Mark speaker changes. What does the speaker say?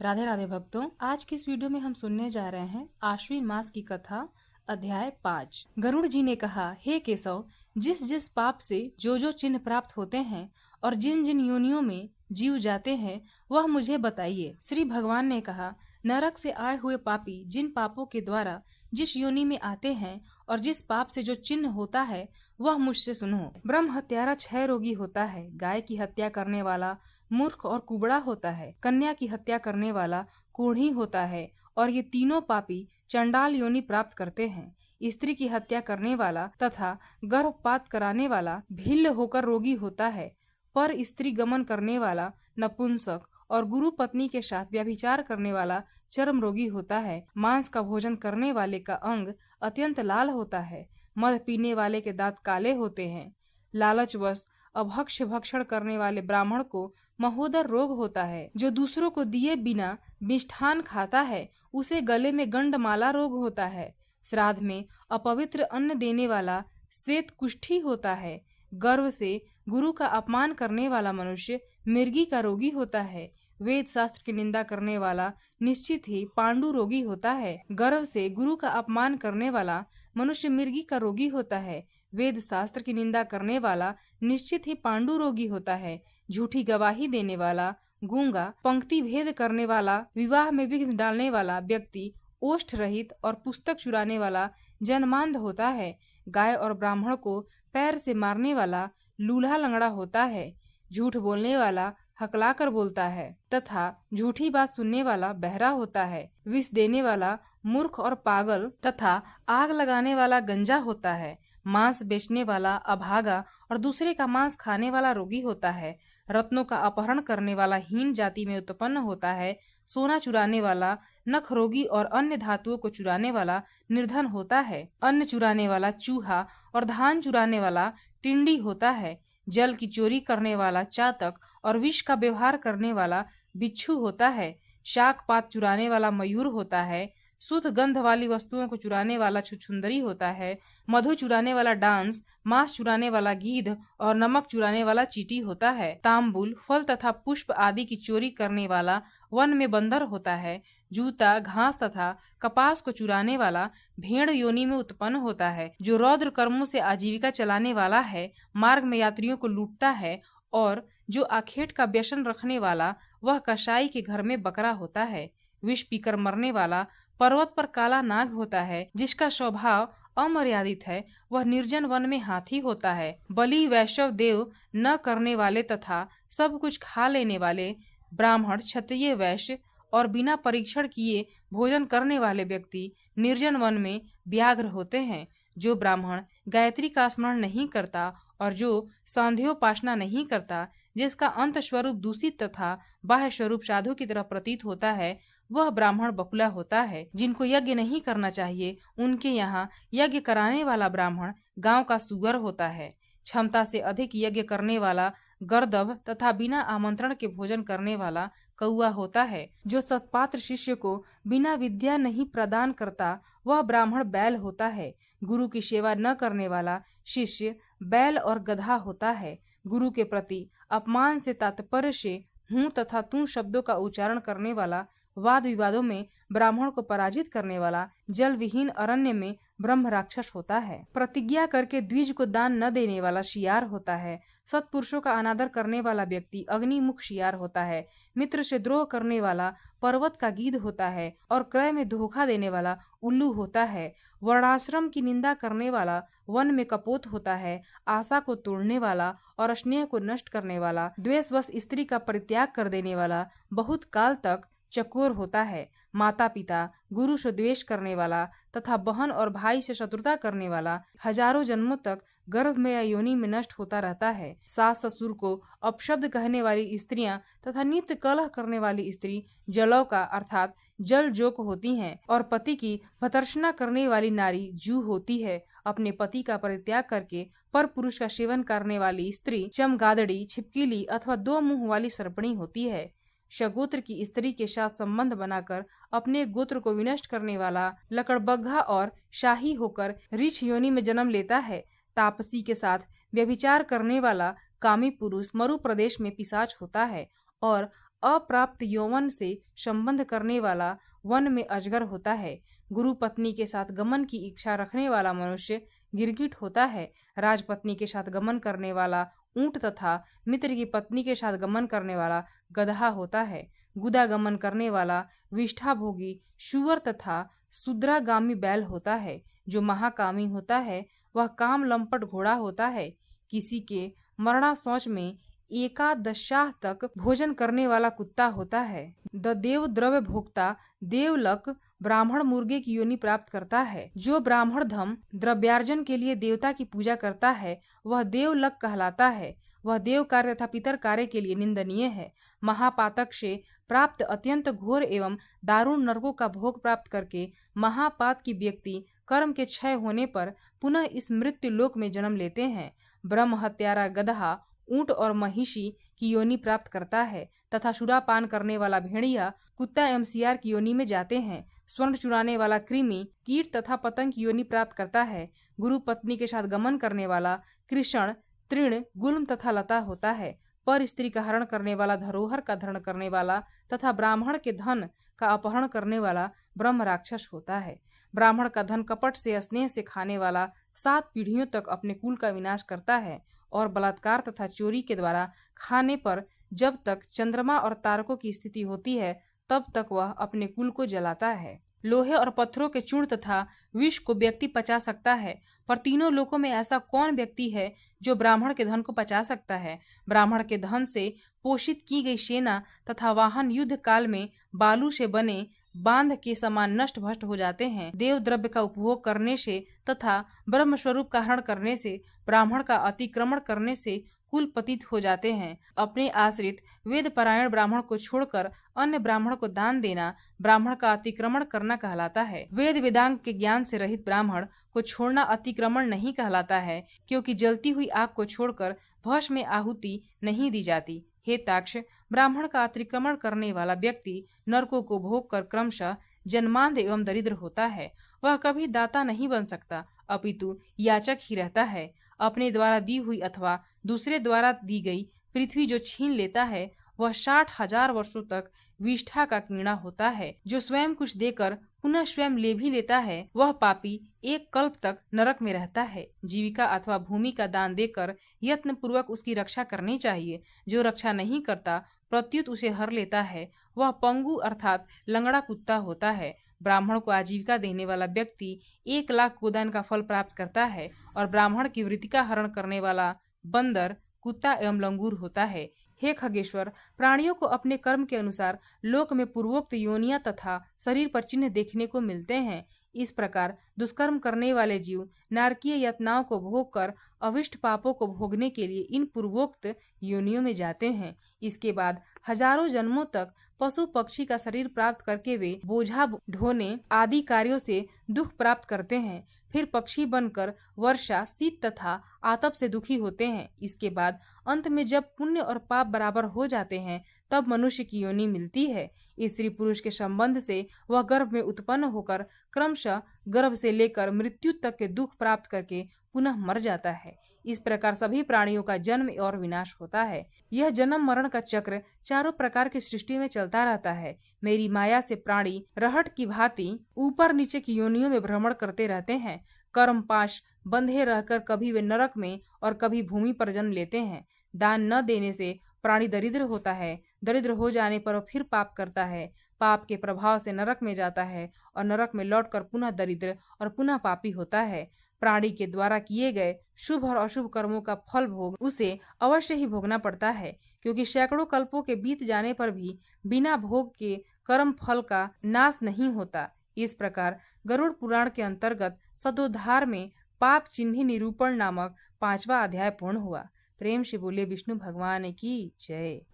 Speaker 1: राधे राधे भक्तों, आज की इस वीडियो में हम सुनने जा रहे हैं आश्विन मास की कथा, अध्याय 5। गरुड़ जी ने कहा, हे केशव, जिस जिस पाप से जो जो चिन्ह प्राप्त होते हैं और जिन जिन योनियों में जीव जाते हैं वह मुझे बताइए। श्री भगवान ने कहा, नरक से आए हुए पापी जिन पापों के द्वारा जिस योनि में आते हैं और जिस पाप से जो चिन्ह होता है वह मुझसे सुनो। ब्रह्म हत्यारा क्षय रोगी होता है, गाय की हत्या करने वाला मूर्ख और कुबड़ा होता है, कन्या की हत्या करने वाला कोढ़ी होता है और ये तीनों पापी चंडाल योनि प्राप्त करते हैं। स्त्री की हत्या करने वाला तथा गर्भपात कराने वाला भिल्ल होकर रोगी होता है, पर स्त्री गमन करने वाला नपुंसक और गुरु पत्नी के साथ व्यभिचार करने वाला चर्म रोगी होता है। मांस का भोजन करने वाले का अंग अत्यंत लाल होता है, मद पीने वाले के दांत काले होते हैं। लालचवश अभक्ष्य भक्षण करने वाले ब्राह्मण को महोदर रोग होता है। जो दूसरों को दिए बिना मिष्ठान खाता है उसे गले में गंडमाला रोग होता है। श्राद्ध में अपवित्र अन्न देने वाला श्वेत कुष्ठी होता है। गर्व से गुरु का अपमान करने वाला मनुष्य मिर्गी का रोगी होता है। वेद शास्त्र की निंदा करने वाला निश्चित ही पांडु रोगी होता है। गर्व से गुरु का अपमान करने वाला मनुष्य मिर्गी का रोगी होता है। वेद शास्त्र की निंदा करने वाला निश्चित ही पांडु रोगी होता है। झूठी गवाही देने वाला गूंगा, पंक्ति भेद करने वाला, विवाह में विघ्न डालने वाला व्यक्ति, ओष्ठ रहित और पुस्तक चुराने वाला जन्मांध होता है। गाय और ब्राह्मण को पैर से मारने वाला लूल्हा लंगड़ा होता है। झूठ बोलने वाला हकलाकर बोलता है तथा झूठी बात सुनने वाला बहरा होता है। विष देने वाला मूर्ख और पागल तथा आग लगाने वाला गंजा होता है। मांस बेचने वाला अभागा और दूसरे का मांस खाने वाला रोगी होता है। रत्नों का अपहरण करने वाला हीन जाति में उत्पन्न होता है। सोना चुराने वाला नख रोगी और अन्य धातुओं को चुराने वाला निर्धन होता है। अन्न चुराने वाला चूहा और धान चुराने वाला टिंडी होता है। जल की चोरी करने वाला चातक और विष का व्यवहार करने वाला बिच्छू होता है। शाक पात चुराने वाला मयूर होता है। शुद्ध गंध वाली वस्तुओं को चुराने वाला छुछुंदरी होता है। मधु चुराने वाला डांस, मांस चुराने वाला गीध और नमक चुराने वाला चींटी होता है। तांबुल, फल तथा पुष्प आदि की चोरी करने वाला वन में बंदर होता है। जूता, घास तथा कपास को चुराने वाला भेड़ योनि में उत्पन्न होता है। जो रौद्र कर्मों से आजीविका चलाने वाला है, मार्ग में यात्रियों को लूटता है। और जो आखेट का व्यसन रखने वाला, वह कसाई के घर में बकरा होता है। विष पीकर मरने वाला पर्वत पर काला नाग होता है। जिसका स्वभाव अमर्यादित है, वह निर्जन वन में हाथी होता है। बलि वैष्णव देव न करने वाले तथा सब कुछ खा लेने वाले ब्राह्मण, क्षत्रिय, वैश्य और बिना परीक्षण किए भोजन करने वाले व्यक्ति निर्जन वन में व्याघ्र होते हैं। जो ब्राह्मण गायत्री का स्मरण नहीं करता और जो सांध्योपासना नहीं करता, जिसका अंत स्वरूप दूषित तथा बाह्य स्वरूप साधु की तरह प्रतीत होता है, वह ब्राह्मण बकुला होता है। जिनको यज्ञ नहीं करना चाहिए, उनके यहाँ यज्ञ कराने वाला ब्राह्मण गांव का सुअर होता है। क्षमता से अधिक यज्ञ करने वाला गर्दभ तथा बिना आमंत्रण के भोजन करने वाला कौआ होता है। जो सत्पात्र शिष्य को बिना विद्या नहीं प्रदान करता, वह ब्राह्मण बैल होता है। गुरु की सेवा न करने वाला शिष्य बैल और गधा होता है। गुरु के प्रति अपमान से तात्पर्य से हूँ तथा तू शब्दों का उच्चारण करने वाला, वाद विवादों में ब्राह्मण को पराजित करने वाला, जल विहीन अरण्य में ब्रह्म राक्षस होता है। प्रतिज्ञा करके द्विज को दान न देने वाला शियार होता है। सत्पुरुषों का अनादर करने वाला व्यक्ति अग्निमुख शियार होता है। मित्र से द्रोह करने वाला पर्वत का गीध होता है और क्रय में धोखा देने वाला उल्लू होता है। वर्णाश्रम की निंदा करने वाला वन में कपोत होता है। आशा को तोड़ने वाला और स्नेह को नष्ट करने वाला, द्वेषवश स्त्री का परित्याग कर देने वाला बहुत काल तक चकोर होता है। माता पिता, गुरु से द्वेष करने वाला तथा बहन और भाई से शत्रुता करने वाला हजारों जन्मों तक गर्भ में या योनि में नष्ट होता रहता है। सास ससुर को अपशब्द कहने वाली स्त्रियां तथा नित्य कलह करने वाली स्त्री जलौका अर्थात जल जोक होती हैं और पति की भर्त्सना करने वाली नारी जू होती है। अपने पति का परित्याग करके पर पुरुष का सेवन करने वाली स्त्री चमगादड़ी, छिपकली अथवा दो मुंह वाली सर्पणी होती है। सगोत्र की स्त्री के साथ संबंध बनाकर अपने गोत्र को विनष्ट करने वाला लकड़बग्घा और शाही होकर ऋष योनि में जन्म लेता है। तापसी के साथ व्यभिचार करने वाला कामी पुरुष मरु प्रदेश में पिशाच होता है और अप्राप्त यौवन से संबंध करने वाला वन में अजगर होता है। गुरु पत्नी के साथ गमन की इच्छा रखने वाला मनुष्य गिरगिट होता है। राजपत्नी के साथ गमन करने वाला ऊंट तथा मित्र की पत्नी के साथ गमन करने वाला गदहा होता है। गुदा गमन करने वाला विष्ठाभोगी सूअर तथा शूद्रागामी बैल होता है। जो महाकामी होता है वह काम लंपट घोड़ा होता है। किसी के मरणा शौच में एकादशाह तक भोजन करने वाला कुत्ता होता है। द देव द्रव्य भोक्ता देवलक ब्राह्मण मुर्गे की योनि प्राप्त करता है। जो ब्राह्मण धम द्रव्यार्जन के लिए देवता की पूजा करता है वह देवलक कहलाता है। वह देव कार्य तथा पितर कार्य के लिए निंदनीय है। महापातक से प्राप्त अत्यंत घोर एवं दारुण नरकों का भोग प्राप्त करके महापात की व्यक्ति कर्म के क्षय होने पर पुनः इस मृत्यु लोक में जन्म लेते हैं। ब्रह्म हत्यारा गदहा ऊंट और महिषी की योनि प्राप्त करता है तथा सुरापान करने वाला भेड़िया कुत्ता एवं सियार की योनि में जाते हैं। स्वर्ण चुराने वाला कृमि कीट तथा पतंग की योनि प्राप्त करता है। गुरु पत्नी के साथ गमन करने वाला कृष्ण तृण गुल्म तथा लता होता है। पर स्त्री का हरण करने वाला धरोहर का धरण करने वाला तथा ब्राह्मण के धन का अपहरण करने वाला ब्रह्म राक्षस होता है। ब्राह्मण का धन कपट से स्नेह से खाने वाला 7 पीढ़ियों तक अपने कुल का विनाश करता है और बलात्कार तथा चोरी के द्वारा खाने पर जब तक चंद्रमा और तारकों की स्थिति होती है तब तक वह अपने कुल को जलाता है। लोहे और पत्थरों के चूर्ण तथा विष को व्यक्ति पचा सकता है, पर तीनों लोकों में ऐसा कौन व्यक्ति है जो ब्राह्मण के धन को पचा सकता है। ब्राह्मण के धन से पोषित की गई सेना तथा वाहन युद्ध काल में बालू से बने बांध के समान नष्ट भ्रष्ट हो जाते हैं। देव द्रव्य का उपभोग करने से तथा ब्रह्म स्वरूप का हरण करने से, ब्राह्मण का अतिक्रमण करने से कुल पतित हो जाते हैं। अपने आश्रित वेद परायण ब्राह्मण को छोड़कर अन्य ब्राह्मण को दान देना ब्राह्मण का अतिक्रमण करना कहलाता है। वेद वेदांग के ज्ञान से रहित ब्राह्मण को छोड़ना अतिक्रमण नहीं कहलाता है, क्योंकि जलती हुई आग को छोड़कर भस्म में आहुति नहीं दी जाती। हे ताक्ष, ब्राह्मण का अतिक्रमण करने वाला व्यक्ति नरकों को भोग कर क्रमशः जन्मांध एवं दरिद्र होता है। वह कभी दाता नहीं बन सकता, अपितु याचक ही रहता है। अपने द्वारा दी हुई अथवा दूसरे द्वारा दी गई पृथ्वी जो छीन लेता है वह 60,000 वर्षों तक विष्ठा का कीड़ा होता है। जो स्वयं कुछ देकर पुनः स्वयं ले भी लेता है वह पापी एक कल्प तक नरक में रहता है। जीविका अथवा भूमि का दान देकर यत्न पूर्वक उसकी रक्षा करनी चाहिए। जो रक्षा नहीं करता प्रत्युत उसे हर लेता है वह पंगु अर्थात लंगड़ा कुत्ता होता है। ब्राह्मण को आजीविका देने वाला व्यक्ति 1 लाख गोदान का फल प्राप्त करता है और ब्राह्मण की वृत्ति का हरण करने वाला बंदर, कुत्ता एवं लंगूर होता है। हे खगेश्वर, प्राणियों को अपने कर्म के अनुसार लोक में पूर्वोक्त योनियां तथा शरीर पर चिन्ह देखने को मिलते हैं। इस प्रकार दुष्कर्म करने वाले जीव नारकीय यातनाओं को भोग कर अविष्ट पापों को भोगने के लिए इन पूर्वोक्त योनियों में जाते हैं। इसके बाद हजारों जन्मों तक पशु पक्षी का शरीर प्राप्त करके वे बोझा ढोने आदि कार्यों से दुख प्राप्त करते हैं। फिर पक्षी बनकर वर्षा, शीत तथा आतप से दुखी होते हैं। इसके बाद अंत में जब पुण्य और पाप बराबर हो जाते हैं तब मनुष्य की योनि मिलती है। स्त्री पुरुष के संबंध से वह गर्भ में उत्पन्न होकर क्रमशः गर्भ से लेकर मृत्यु तक के दुख प्राप्त करके पुनः मर जाता है। इस प्रकार सभी प्राणियों का जन्म और विनाश होता है। यह जन्म मरण का चक्र चारों प्रकार की सृष्टि में चलता रहता है। मेरी माया से प्राणी रहट की भांति ऊपर नीचे की योनियों में भ्रमण करते रहते हैं। कर्म पाश बंधे रहकर कभी वे नरक में और कभी भूमि पर जन्म लेते हैं। दान न देने से प्राणी दरिद्र होता है। दरिद्र हो जाने पर वह फिर पाप करता है। पाप के प्रभाव से नरक में जाता है और नरक में लौटकर पुनः दरिद्र और पुनः पापी होता है। प्राणी के द्वारा किए गए शुभ और अशुभ कर्मों का फल भोग उसे अवश्य ही भोगना पड़ता है, क्योंकि सैकड़ों कल्पों के बीत जाने पर भी बिना भोग के कर्म फल का नाश नहीं होता। इस प्रकार गरुड़ पुराण के अंतर्गत सदोद्धार में पाप चिन्ह निरूपण नामक 5वां अध्याय पूर्ण हुआ। प्रेम से बोले विष्णु भगवान की जय।